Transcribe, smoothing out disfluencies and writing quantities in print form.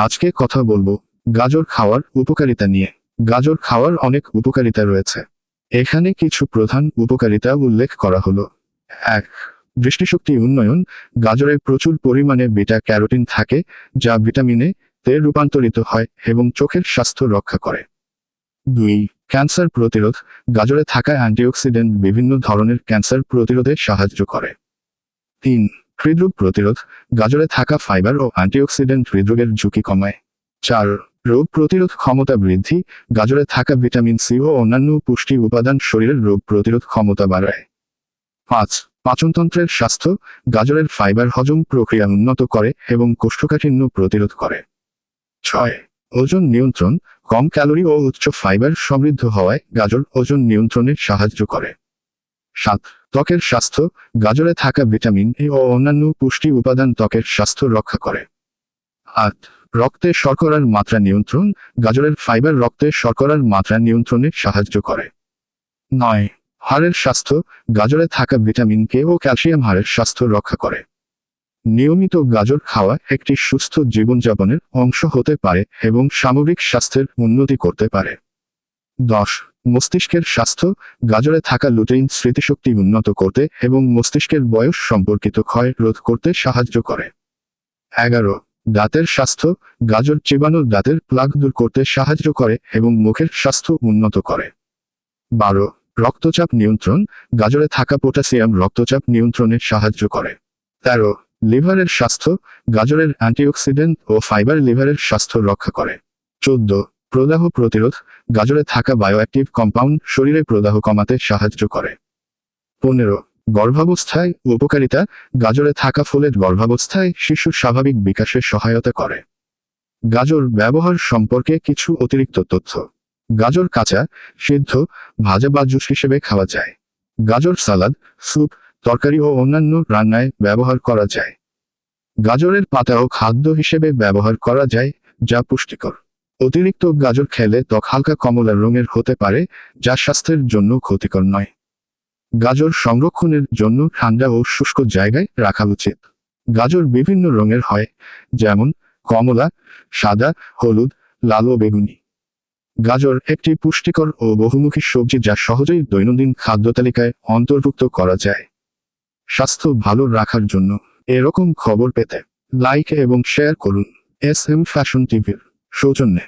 আজকে কথা বলবো গাজর খাওয়ার উপকারিতা নিয়ে। গাজর খাওয়ার অনেক উপকারিতা রয়েছে। এখানে কিছু প্রধান উপকারিতা উল্লেখ করা হলো। 1. দৃষ্টিশক্তি উন্নয়ন। গাজরে প্রচুর পরিমাণে বিটা ক্যারোটিন থাকে, যা ভিটামিনে তে রূপান্তরিত হয় এবং চোখের স্বাস্থ্য রক্ষা করে। 2. ক্যান্সার প্রতিরোধ। গাজরে থাকা অ্যান্টিঅক্সিডেন্ট বিভিন্ন ধরনের ক্যান্সার প্রতিরোধে সাহায্য করে। 3. হৃদরোগ প্রতিরোধ। গাজরে থাকা ফাইবার ও অ্যান্টিঅক্সিডেন্ট হৃদরোগের ঝুঁকি কমায়। 4. রোগ প্রতিরোধ ক্ষমতা বৃদ্ধি। গাজরে থাকা ভিটামিন সি ও অন্যান্য পুষ্টি উপাদান শরীরের রোগ প্রতিরোধ ক্ষমতা বাড়ায়। 5. পাচনতন্ত্রের স্বাস্থ্য। গাজরের ফাইবার হজম প্রক্রিয়া উন্নত করে এবং কোষ্ঠকাঠিন্য প্রতিরোধ করে। 6. ওজন নিয়ন্ত্রণ। কম ক্যালোরি ও উচ্চ ফাইবার সমৃদ্ধ হওয়ায় গাজর ওজন নিয়ন্ত্রণে সাহায্য করে। 7. ত্বকের স্বাস্থ্য। গাজরে থাকা ভিটামিন এ ও অন্যান্য পুষ্টি উপাদান ত্বকের স্বাস্থ্য রক্ষা করে। 8. রক্তে শর্করার মাত্রা নিয়ন্ত্রণ। গাজরের ফাইবার রক্তে শর্করার মাত্রা নিয়ন্ত্রণে সাহায্য করে। 9. হাড়ের স্বাস্থ্য। গাজরে থাকা ভিটামিন কে ও ক্যালসিয়াম হাড়ের স্বাস্থ্য রক্ষা করে। নিয়মিত গাজর খাওয়া একটি সুস্থ জীবনযাপনের অংশ হতে পারে এবং সামগ্রিক স্বাস্থ্যের উন্নতি করতে পারে। 10. মস্তিষ্কের স্বাস্থ্য। গাজরে থাকা লুটেইন স্মৃতিশক্তি উন্নত করতে এবং মস্তিষ্কের বয়স সম্পর্কিত ক্ষয় রোধ করতে সাহায্য করে। 11. দাঁতের স্বাস্থ্য। গাজর চিবানো দাঁতের প্লাগ দূর করতে সাহায্য করে এবং মুখের স্বাস্থ্য উন্নত করে। 12. রক্তচাপ নিয়ন্ত্রণ। গাজরে থাকা পটাশিয়াম রক্তচাপ নিয়ন্ত্রণে সাহায্য করে। 13. লিভারের স্বাস্থ্য। গাজরের অ্যান্টিঅক্সিডেন্ট ও ফাইবার লিভারের স্বাস্থ্য রক্ষা করে। 14. প্রদাহ প্রতিরোধ। গাজরে থাকা বায়োঅ্যাক্টিভ কম্পাউন্ড শরীরে প্রদাহ কমাতে সাহায্য করে। 15. গর্ভাবস্থায় উপকারিতা। গাজরে থাকা ফোলেট গর্ভাবস্থায় শিশুর স্বাভাবিক বিকাশে সহায়তা করে। গাজর ব্যবহার সম্পর্কে কিছু অতিরিক্ত তথ্য। গাজর কাঁচা, সিদ্ধ, ভাজা বা জুস হিসেবে খাওয়া যায়। গাজর সালাদ, স্যুপ, তরকারি ও অন্যান্য রান্নায় ব্যবহার করা যায়। গাজরের পাতাও খাদ্য হিসেবে ব্যবহার করা যায়, যা পুষ্টিকর। অতিরিক্ত গাজর খেলে ত্বক হালকা কমলা রঙের হতে পারে, যা স্বাস্থ্যের জন্য ক্ষতিকর নয়। গাজর সংরক্ষণের জন্য ঠান্ডা ও শুষ্ক জায়গায় রাখা উচিত। গাজর বিভিন্ন রঙের হয়, যেমন কমলা, সাদা, হলুদ, লাল ও বেগুনি। গাজর একটি পুষ্টিকর ও বহুমুখী সবজি যা সহজেই দৈনন্দিন খাদ্যতালিকায় অন্তর্ভুক্ত করা যায়। স্বাস্থ্য ভালো রাখার জন্য এরকম খবর পেতে লাইক এবং শেয়ার করুন। এস এম ফ্যাশন টিভির সৌজন্যে।